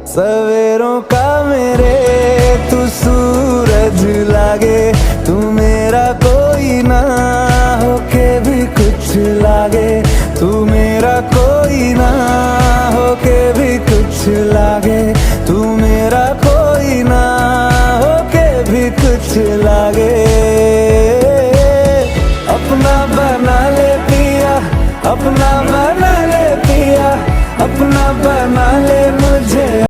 सवेरों का मेरे तू सूरज लागे, तू मेरा कोई ना होके भी कुछ लागे, तू मेरा कोई ना होके भी कुछ लागे, तू मेरा कोई ना होके भी कुछ लागे। अपना बना ले पिया, अपना